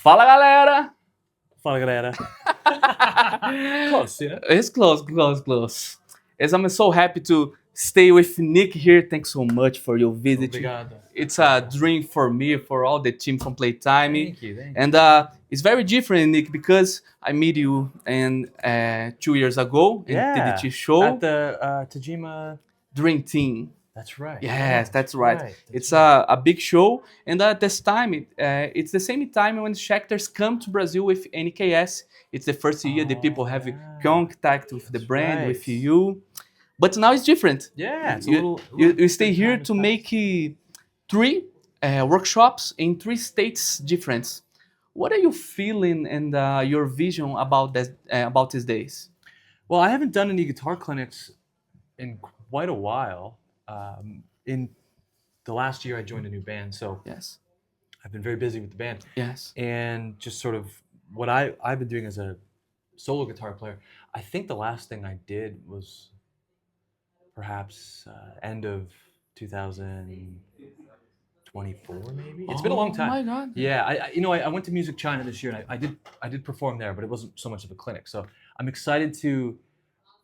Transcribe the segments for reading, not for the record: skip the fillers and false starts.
Fala, galera! Fala, galera. Close, yeah? It's close. As I'm so happy to stay with Nick here. Thanks so much for your visit. Obrigado. It's a dream for me, for all the team from Playtime. Thank you. And it's very different, Nick, because I met you 2 years ago in TDT show. At the Tajima Dream Team. That's right. Yes, that's right. It's a big show, and at this time, it's the same time when Schecters come to Brazil with NKS. It's the first year the people have contact with the brand, with you. But now it's different. Yeah, it's you stay here to make 3 workshops in 3 states different. What are you feeling and your vision about these days? Well, I haven't done any guitar clinics in quite a while. In the last year, I joined a new band, so yes, I've been very busy with the band. Yes, and just sort of what I've been doing as a solo guitar player. I think the last thing I did was perhaps end of 2024, maybe. It's been a long time. Oh my God! Yeah, I went to Music China this year, and I did perform there, but it wasn't so much of a clinic. So I'm excited to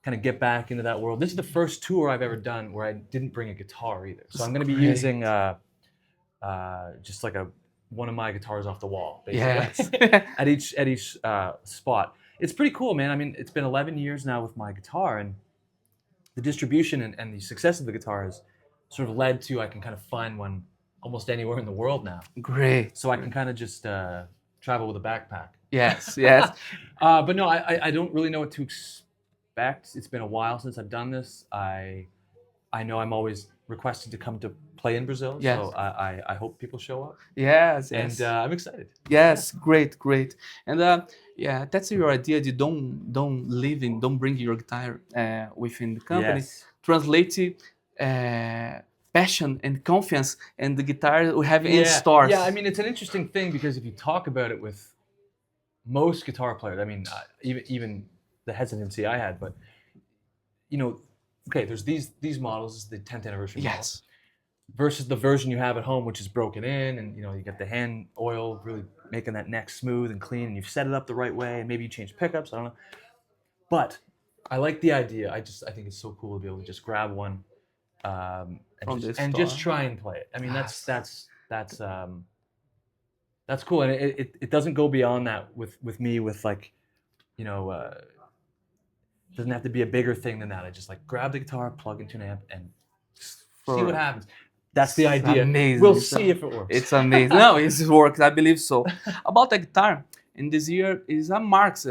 kind of get back into that world. This is the first tour I've ever done where I didn't bring a guitar either. So I'm going to be using just like one of my guitars off the wall, basically, at each spot. It's pretty cool, man. I mean, it's been 11 years now with my guitar, and the distribution and the success of the guitar has sort of led to I can kind of find one almost anywhere in the world now. Great. So I can kind of just travel with a backpack. Yes. But no, I don't really know what to expect. It's been a while since I've done this. I know I'm always requested to come to play in Brazil, so I hope people show up. Yes. And I'm excited. Yes, great. And that's your idea. You don't bring your guitar within the company. Yes. Translate passion and confidence and the guitar we have in stores. Yeah, I mean, it's an interesting thing because if you talk about it with most guitar players, I mean, even the hesitancy I had, but okay, there's these models, the 10th anniversary models, versus the version you have at home, which is broken in, and you get the hand oil really making that neck smooth and clean, and you've set it up the right way, and maybe you change pickups, I don't know. But I like the idea. I think it's so cool to be able to just grab one and just try and play it. I mean, that's cool, and it doesn't go beyond that with me with like, doesn't have to be a bigger thing than that. I just like grab the guitar, plug into an amp, and see what happens. That's the idea. Amazing. We'll see if it works. It's amazing. No, it works. I believe so. About the guitar, in this year is a marks.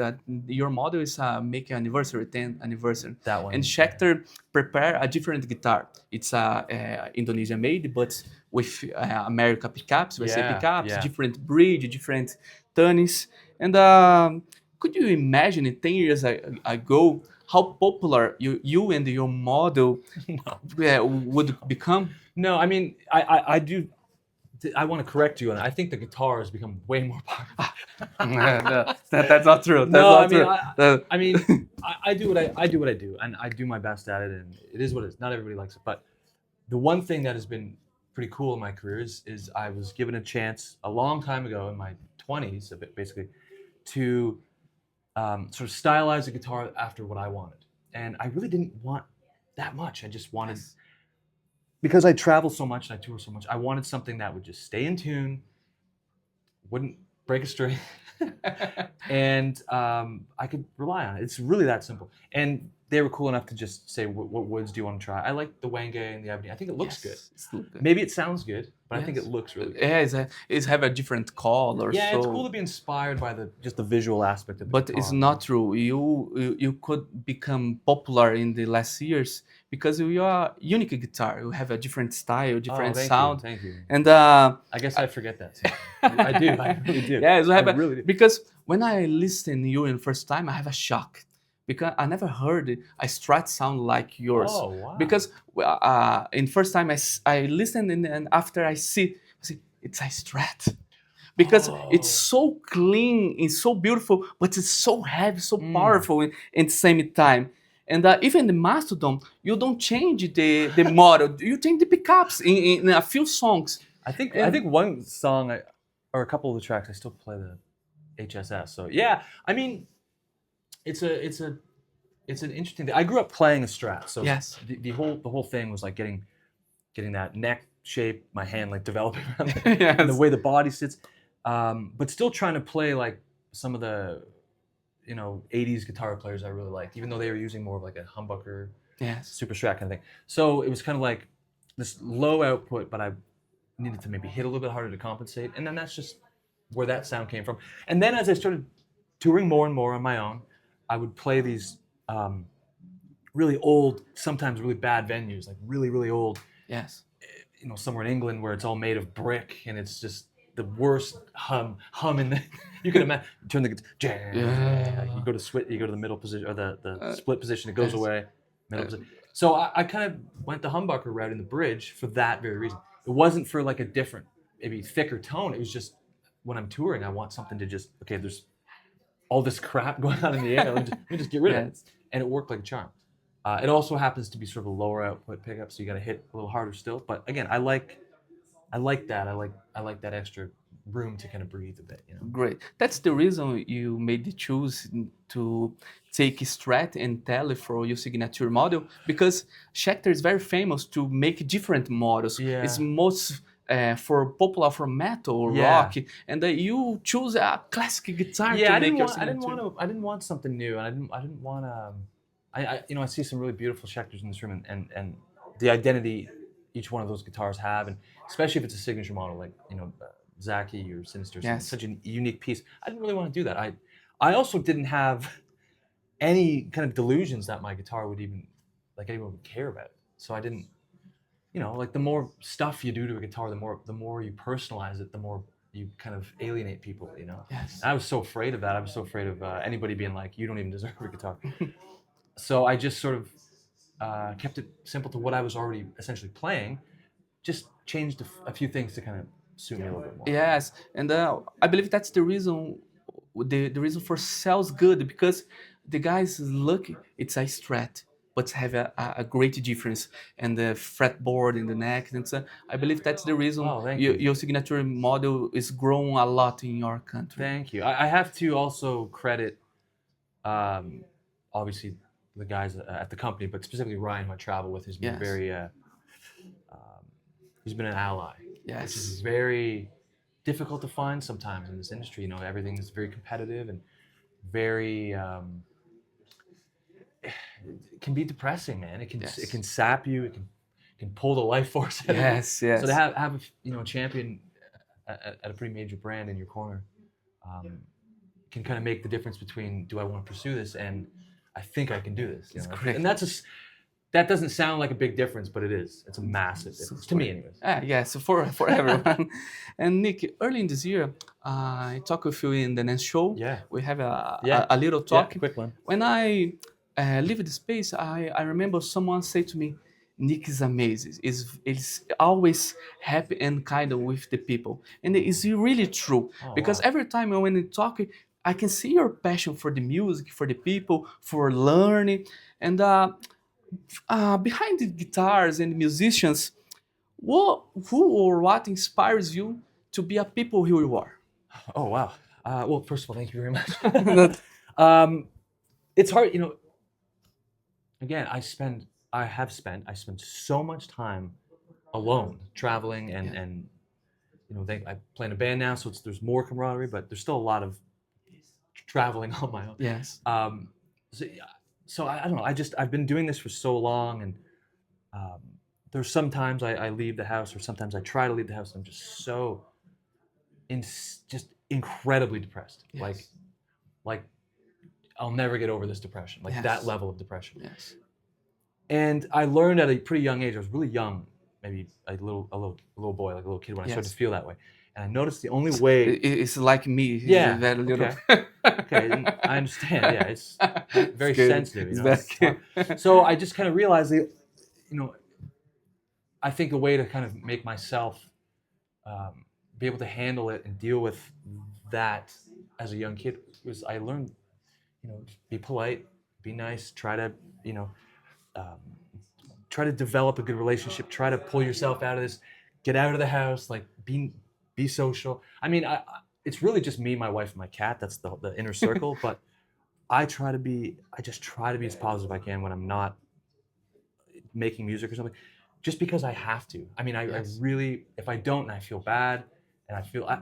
Your model is making anniversary, 10th anniversary. That one. And Schecter prepare a different guitar. It's Indonesian made, but with America pickups, USA pickups, different bridge, different tunis, and. Could you imagine 10 years ago how popular you and your model would become? No, I mean, I do. I want to correct you on that. I think the guitar has become way more popular. No, that's not true. I mean, I do what I do, and I do my best at it, and it is what it is. Not everybody likes it, but the one thing that has been pretty cool in my career is I was given a chance a long time ago in my 20s, basically, to sort of stylize a guitar after what I wanted. And I really didn't want that much. I just wanted, because I travel so much and I tour so much, I wanted something that would just stay in tune, wouldn't break a string, and I could rely on it. It's really that simple. And they were cool enough to just say, what woods do you want to try? I like the Wenge and the Ebony. I think it looks good. Maybe it sounds good, but I think it looks really good. Yeah, it's have a different color. Yeah, it's cool to be inspired by just the visual aspect of it. But it's not true. You could become popular in the last years because you are a unique guitar. You have a different style, different sound. Thank you. And I guess I forget that too. I do. I really do. Yeah, really do. Because when I listen to you in the first time, I have a shock. Because I never heard a Strat sound like yours. Oh, wow. Because in first time I listened and after I see it's a Strat. Because it's so clean, it's so beautiful, but it's so heavy, so powerful in the same time. And even the Mastodon, you don't change the model, you change the pickups in a few songs. I think one song or a couple of the tracks I still play HSS. So yeah, I mean, it's an interesting thing. I grew up playing a Strat, so yes, the whole thing was like getting that neck shape, my hand like developing around yes. and the way the body sits, but still trying to play like some of the 80s guitar players I really liked, even though they were using more of like a humbucker, yes, super Strat kind of thing. So it was kind of like this low output, but I needed to maybe hit a little bit harder to compensate, and then that's just where that sound came from. And then as I started touring more and more on my own, I would play these really old, sometimes really bad venues, like really old. yes. Somewhere in England where it's all made of brick and it's just the worst hum in the. You can imagine. Turn the Yeah. you go to the middle position or the split position. It goes yes. away. Middle position. So I kind of went the humbucker route in the bridge for that very reason. It wasn't for like a different, maybe thicker tone. It was just when I'm touring, I want something to just there's all this crap going on in the air. Let me just get rid of it, and it worked like a charm. It also happens to be sort of a lower output pickup, so you got to hit a little harder still. But again, I like that. I like that extra room to kind of breathe a bit. Great. That's the reason you made the choose to take Strat and Tele for your signature model, because Schecter is very famous to make different models. Yeah. It's most for popular for metal or rock, and you choose a classic guitar to make your signature. I didn't want something new, and I didn't want to. I see some really beautiful Schecters in this room, and the identity each one of those guitars have, and especially if it's a signature model like Zaki or Sinister, such a unique piece. I didn't really want to do that. I also didn't have any kind of delusions that my guitar would even anyone would care about. So I didn't, like the more stuff you do to a guitar, the more you personalize it, the more you kind of alienate people. Yes. And I was so afraid of that. I was so afraid of anybody being like, you don't even deserve a guitar. So I just sort of kept it simple to what I was already essentially playing, just changed a few things to kind of suit me a little bit more. Yes, and I believe that's the reason. The reason for sells good, because the guys look, it's a Strat, but have a great difference, and the fretboard in the neck, and so I believe that's the reason your signature model is growing a lot in your country. Thank you. I have to also credit, obviously, the guys at the company, but specifically Ryan, who I travel with, who's been very, he's been an ally. Yes. Which is very difficult to find sometimes in this industry. Everything is very competitive and very, it can be depressing, man. It can sap you. It can pull the life force out of you. Yes. So to have a champion at a pretty major brand in your corner can kind of make the difference between, do I want to pursue this, and I think I can do this. It's great. And that doesn't sound like a big difference, but it is. It's a massive difference, to me anyways. Yes, for everyone. And Nick, early in this year, I talked with you in the next show. Yeah. We have a little talk. Yeah, quick one. When I leave the space, I remember someone say to me, Nick is amazing. Is always happy and kind with the people. And it's really true. Because every time when we talk, I can see your passion for the music, for the people, for learning. And behind the guitars and musicians, who or what inspires you to be a people who you are? Oh, wow. Well, first of all, thank you very much. It's hard, again, I spend so much time alone traveling and I play in a band now, so there's more camaraderie, but there's still a lot of traveling on my own. Yes. So I don't know. I've been doing this for so long, and there's sometimes I leave the house, or sometimes I try to leave the house, and I'm just so just incredibly depressed. Yes. Like I'll never get over this depression. That level of depression. Yes. And I learned at a pretty young age. I was really young, maybe a little boy, like a little kid, when I started to feel that way. And I noticed the only way... It's like me. Yeah. Very little. Okay, I understand. Yeah, it's very sensitive. So I just kind of realized that, I think a way to kind of make myself be able to handle it and deal with that as a young kid was I learned, be polite, be nice, try to develop a good relationship, try to pull yourself out of this, get out of the house, be social. I mean, it's really just me, my wife, and my cat. That's the inner circle. But I just try to be as positive as I can when I'm not making music or something, just because I have to. I mean, I really, if I don't, and I feel bad, and I feel, I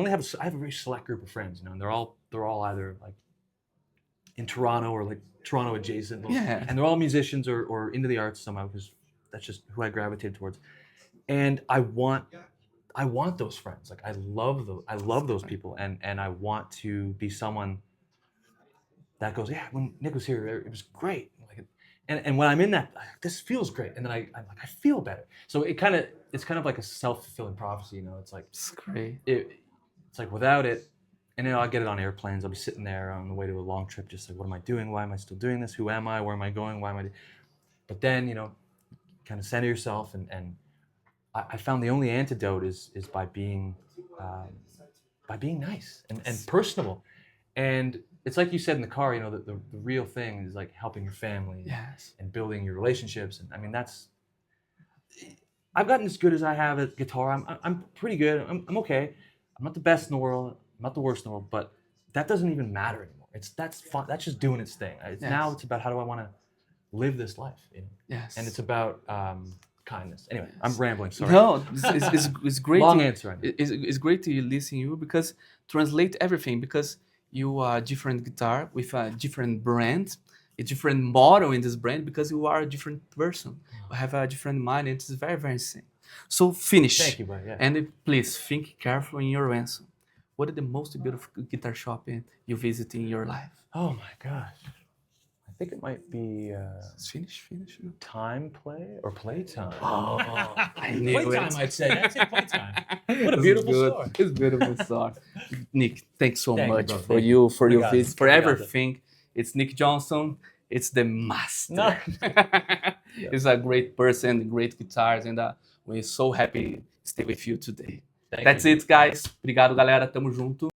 have a very select group of friends, you know, and they're all either like in Toronto or like Toronto adjacent, and they're all musicians or into the arts somehow, because that's just who I gravitate towards. And I want those friends. Like I love those people, and I want to be someone that goes, yeah, when Nick was here, it was great. Like, and when I'm in that, this feels great, and then I'm like, I feel better. So it's kind of like a self-fulfilling prophecy, you know. It's like it's great. It's like without it, and I'll get it on airplanes. I'll be sitting there on the way to a long trip, just like, what am I doing? Why am I still doing this? Who am I? Where am I going? Why am I? But then, you know, kind of center yourself, and I found the only antidote is by being nice and personable. And it's like you said in the car, you know, the real thing is like helping your family and building your relationships. And I mean, I've gotten as good as I have at guitar. I'm pretty good. I'm okay. I'm not the best in the world. I'm not the worst in the world, but that doesn't even matter anymore. That's fun. That's just doing its thing. Now it's about how do I want to live this life, you know? Yes. And it's about kindness. Anyway, I'm rambling. Sorry. No, it's great. Long answer. It's great to listen to you, because translate everything, because you are a different guitar with a different brand, a different model in this brand, because you are a different person. You have a different mind, and it's very, very insane. So finish. Thank you, bro. Yeah. And please think careful in your answer. What is the most beautiful guitar shop you visit in your life? Oh my gosh. I think it might be Finish. Time Play or Playtime. Oh, I knew Playtime, it. I'd say. I'd say Playtime. What a beautiful story. It's a beautiful story. Nick, thanks so Thank you, much bro. for Thank you, for your Obrigado. visit, for Obrigado. everything. It's Nick Johnston. It's the master. No. He's a great person, great guitars, and we're so happy to stay with you today. Thank That's you. it, guys. Obrigado, galera. Tamo junto.